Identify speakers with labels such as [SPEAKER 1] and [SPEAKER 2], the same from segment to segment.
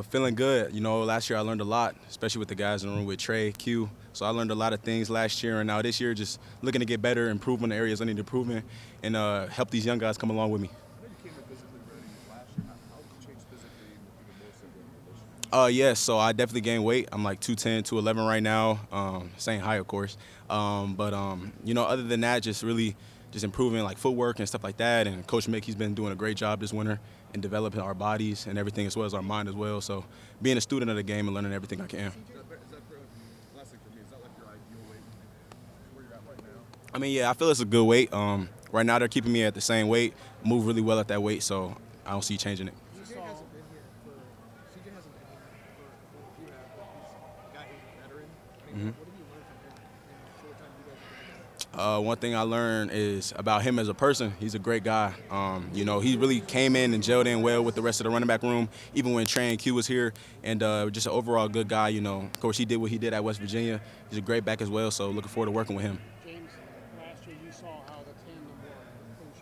[SPEAKER 1] Feeling good. You know, last year I learned a lot, especially with the guys in the room with Trey, Q. So I learned a lot of things last year, and now this year just looking to get better, improve on the areas I need to improve in, and help these young guys come along with me.
[SPEAKER 2] I know you came in physically ready last year. How have you changed physically even more so during this year?
[SPEAKER 1] Yes, so I definitely gained weight. I'm like 210, 211 right now. Same height, of course. You know, other than that, just really just improving like footwork and stuff like that. And Coach Mick, he's been doing a great job this winter in developing our bodies and everything as well as our mind as well. So being a student of the game and learning everything I can.
[SPEAKER 2] Last thing for me, is that like your ideal weight where you're at right now?
[SPEAKER 1] I mean, yeah, I feel it's a good weight. Right now they're keeping me at the same weight, move really well at that weight, so I don't see changing it.
[SPEAKER 2] CJ hasn't been here for CJ hasn't been here for you have, but he's a guy who's a veteran. I mean, what have you learned from him in the short time you guys have been together?
[SPEAKER 1] One thing I learned is about him as a person. He's a great guy. You know, he really came in and gelled in well with the rest of the running back room, even when Trey and Q was here. And just an overall good guy. You know, of course, he did what he did at West Virginia. He's a great back as well. So looking forward to working with him.
[SPEAKER 3] James, last year you saw how the tandem worked, Coach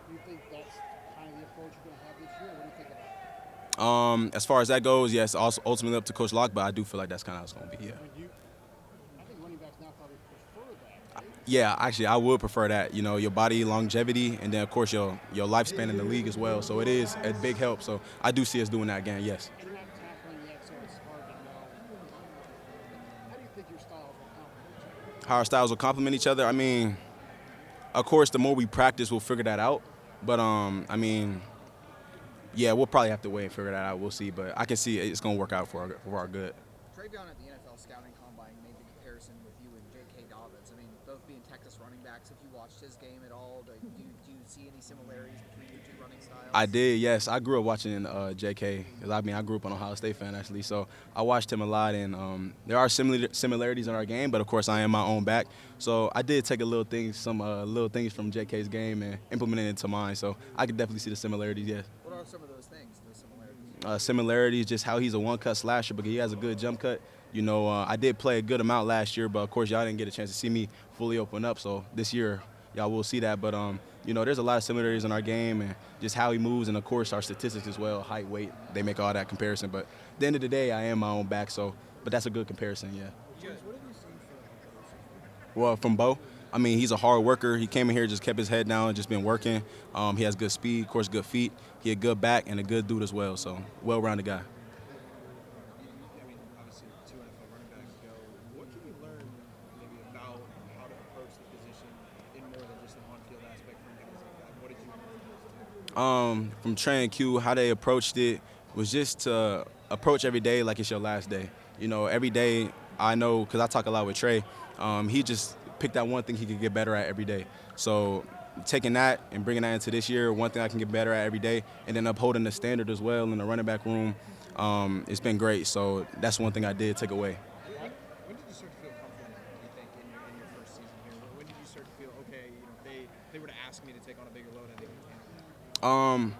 [SPEAKER 3] do you think that's kind of the approach you're going to have this year? What do you think about it?
[SPEAKER 1] As far as that goes, yes, also ultimately up to Coach Locke, but I do feel like that's kind of how it's going to be, yeah.
[SPEAKER 3] I think running backs now probably prefer that, right?
[SPEAKER 1] Yeah, actually, I would prefer that. You know, your body longevity, and then of course your lifespan in the league as well. So it is a big help. So I do see us doing that again. Yes.
[SPEAKER 3] You're not tackling yet, so it's hard to know. How do you think your styles will complement each other?
[SPEAKER 1] How our styles will complement each other. I mean, of course, the more we practice, we'll figure that out. But I mean, yeah, we'll probably have to wait and figure that out. We'll see. But I can see it's going to work out for our good.
[SPEAKER 4] Travion at the NFL scouting combine made the comparison with you and J.K. Dobbins. I mean, both being Texas running backs. If you watched his game at all, do you see any similarities between your two running styles?
[SPEAKER 1] I did, yes. I grew up watching J.K. I mean, I grew up an Ohio State fan, actually. So I watched him a lot, and there are similarities in our game, but, of course, I am my own back. So I did take some little things from J.K.'s game and implement it into mine. So I could definitely see the similarities, yes.
[SPEAKER 4] What are some of those things, those similarities?
[SPEAKER 1] Similarities, just how he's a one-cut slasher, but he has a good jump cut. You know, I did play a good amount last year, but, of course, y'all didn't get a chance to see me fully open up. So this year, y'all will see that. But, you know, there's a lot of similarities in our game and just how he moves and, of course, our statistics as well, height, weight. They make all that comparison. But at the end of the day, I am my own back. So, but that's a good comparison, yeah.
[SPEAKER 3] James, what have you seen from
[SPEAKER 1] Well, from Bo, I mean, he's a hard worker. He came in here, just kept his head down, just been working. He has good speed, of course, good feet. He a good back and a good dude as well. So, well-rounded guy.
[SPEAKER 2] I mean, obviously, two NFL running backs ago. What can you learn maybe about how to approach the position in more than just an on-field aspect from guys like that? What did you learn from those two?
[SPEAKER 1] From Trey and Q, how they approached it was just to approach every day like it's your last day. You know, every day I know, because I talk a lot with Trey, he just picked out one thing he could get better at every day. So taking that and bringing that into this year, one thing I can get better at every day, and then upholding the standard as well in the running back room, it's been great. So that's one thing I did take away.
[SPEAKER 2] When did you start to feel confident, do you think, in your first season here? When did you start to feel, okay, you know, if they were to ask me to take on a bigger load, I think I can handle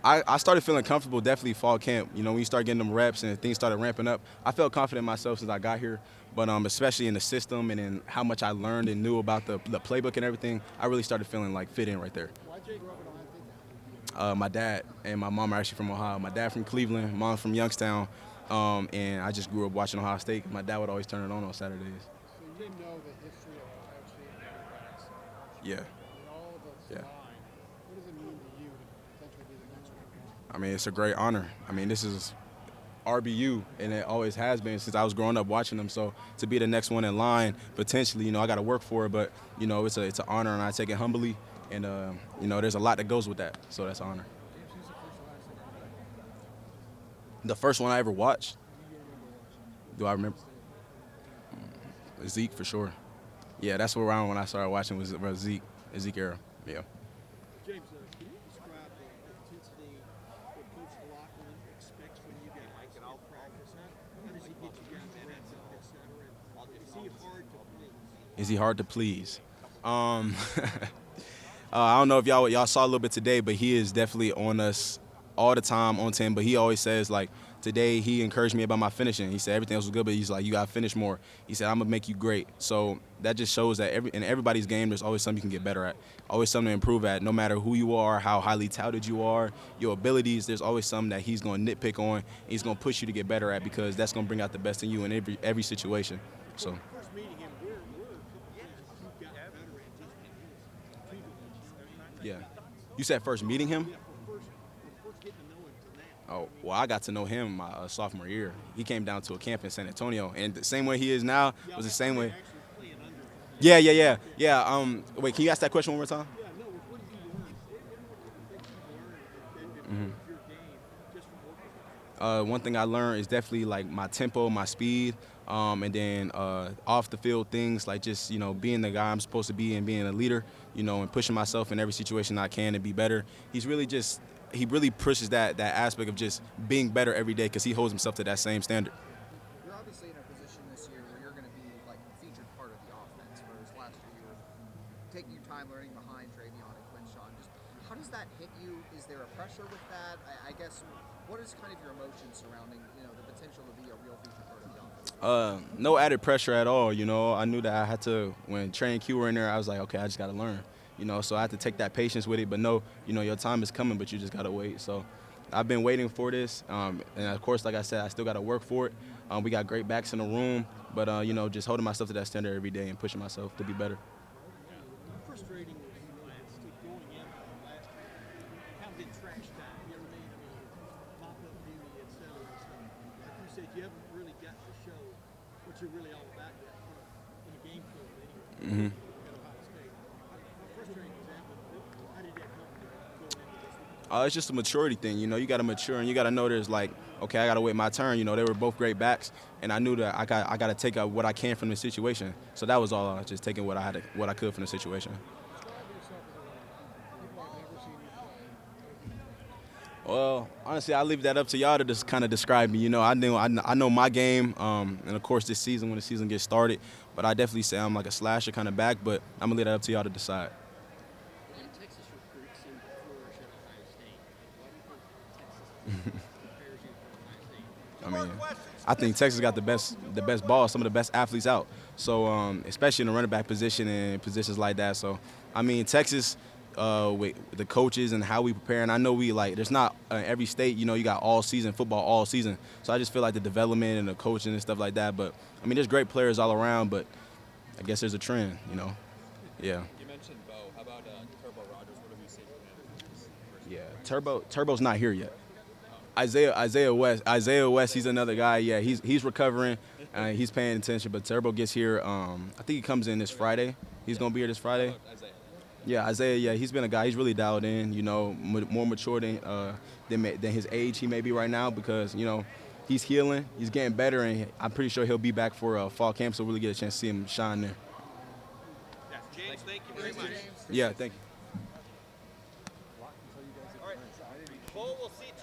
[SPEAKER 2] that?
[SPEAKER 1] I started feeling comfortable definitely fall camp. You know, when you start getting them reps and things started ramping up, I felt confident in myself since I got here. But especially in the system and in how much I learned and knew about the playbook and everything, I really started feeling like fit in right there.
[SPEAKER 3] Why'd you grow up in Ohio State?
[SPEAKER 1] My dad and my mom are actually from Ohio. My dad from Cleveland, mom from Youngstown, and I just grew up watching Ohio State. My dad would always turn it on Saturdays.
[SPEAKER 3] So you didn't know the history of Ohio State running backs.
[SPEAKER 1] Yeah.
[SPEAKER 3] And all of those
[SPEAKER 1] Yeah.
[SPEAKER 3] line. What does it mean to you to potentially be the next one?
[SPEAKER 1] I mean, it's a great honor. I mean, this is RBU, and it always has been since I was growing up watching them. So to be the next one in line, potentially, you know, I got to work for it, but you know, it's an honor, and I take it humbly. And you know, there's a lot that goes with that, so that's an honor.
[SPEAKER 3] James, who's the first Ohio State running back?
[SPEAKER 1] The first one I ever watched, do I remember? Zeke for sure. Yeah, that's around when I started watching was Zeke era. Yeah.
[SPEAKER 5] James, can you describe the intensity what Coach Loughlin expects when you guys in practice? How does he get you guys ramped up, et cetera? And is he hard to please?
[SPEAKER 1] Is he hard to please? I don't know if y'all saw a little bit today, but he is definitely on us all the time on 10, but he always says, like, today he encouraged me about my finishing. He said everything else was good, but he's like, you got to finish more. He said, I'm going to make you great. So that just shows that in everybody's game, there's always something you can get better at, always something to improve at. No matter who you are, how highly touted you are, your abilities, there's always something that he's going to nitpick on. He's going to push you to get better at because that's going to bring out the best in you in every situation. So.
[SPEAKER 5] First meeting him, where a couple things you've gotten better at just in his
[SPEAKER 1] Yeah. You said first meeting him?
[SPEAKER 5] Yeah, from first getting to know him to now.
[SPEAKER 1] Oh, well, I got to know him my sophomore year. He came down to a camp in San Antonio, and the same way he is now was the same way.
[SPEAKER 5] Actually playing under.
[SPEAKER 1] Yeah. Wait, can you ask that question one more time?
[SPEAKER 5] Yeah, no, what did you learn? What things you learned that improved your game just from working with him?
[SPEAKER 1] One thing I learned is definitely like my tempo, my speed, and then off the field things like just being the guy I'm supposed to be and being a leader, and pushing myself in every situation I can to be better. He really pushes that aspect of just being better every day because he holds himself to that same standard.
[SPEAKER 4] You're obviously in a position this year where you're going to be like a featured part of the offense, whereas last year you were taking your time learning behind Travion and Quinshawn. Just how does that hit you? Is there a pressure with that? I guess what is kind of your emotions surrounding the potential to be a real featured part of the offense?
[SPEAKER 1] No added pressure at all. I knew that I had to, when Trey and Q were in there, I was like, okay, I just got to learn. So I had to take that patience with it. But no, your time is coming, but you just got to wait. So I've been waiting for this. And, of course, like I said, I still got to work for it. We got great backs in the room. But, just holding myself to that standard every day and pushing myself to be better.
[SPEAKER 5] Frustrating was going in last year, kind of been trashed out. You know what I mean? Mop-up duty, et cetera. So, like you said, you haven't really gotten to show what you're really all about yet in a game field anyway. At Ohio State. How frustrating was that? How did that help you going into this?
[SPEAKER 1] It's just a maturity thing. You got to mature and you got to know there's like, okay, I got to wait my turn. They were both great backs, and I knew that I got to take what I can from the situation. So that was all. Just taking what I could from the situation. Well, honestly, I leave that up to y'all to just kind of describe me. I know my game, and of course this season when the season gets started. But I definitely say I'm like a slasher kind of back. But I'm gonna leave that up to y'all to decide.
[SPEAKER 5] And Texas recruits seem to flourish at Ohio State. Why do you think Texas prepares you for Ohio State?
[SPEAKER 1] I mean, I think Texas got the best ball, some of the best athletes out. So especially in the running back position and positions like that. So I mean, Texas. With the coaches and how we prepare, and I know there's not every state, you got all season football all season. So I just feel like the development and the coaching and stuff like that. But I mean, there's great players all around, but I guess there's a trend, Yeah.
[SPEAKER 6] You mentioned Bo. How about Turbo Rogers? What have you seen from him?
[SPEAKER 1] Yeah, Turbo's not here yet. Isaiah West, he's another guy. Yeah, he's recovering. He's paying attention, but Turbo gets here. I think he comes in this Friday. He's gonna be here this Friday.
[SPEAKER 6] Isaiah.
[SPEAKER 1] Yeah, Isaiah. Yeah, he's been a guy. He's really dialed in. More mature than his age he may be right now because he's healing. He's getting better, and I'm pretty sure he'll be back for fall camp. So we'll really get a chance to see him shine there.
[SPEAKER 5] James, thank you very much.
[SPEAKER 1] Yeah, thank you.
[SPEAKER 5] All right. Cole, we'll see you.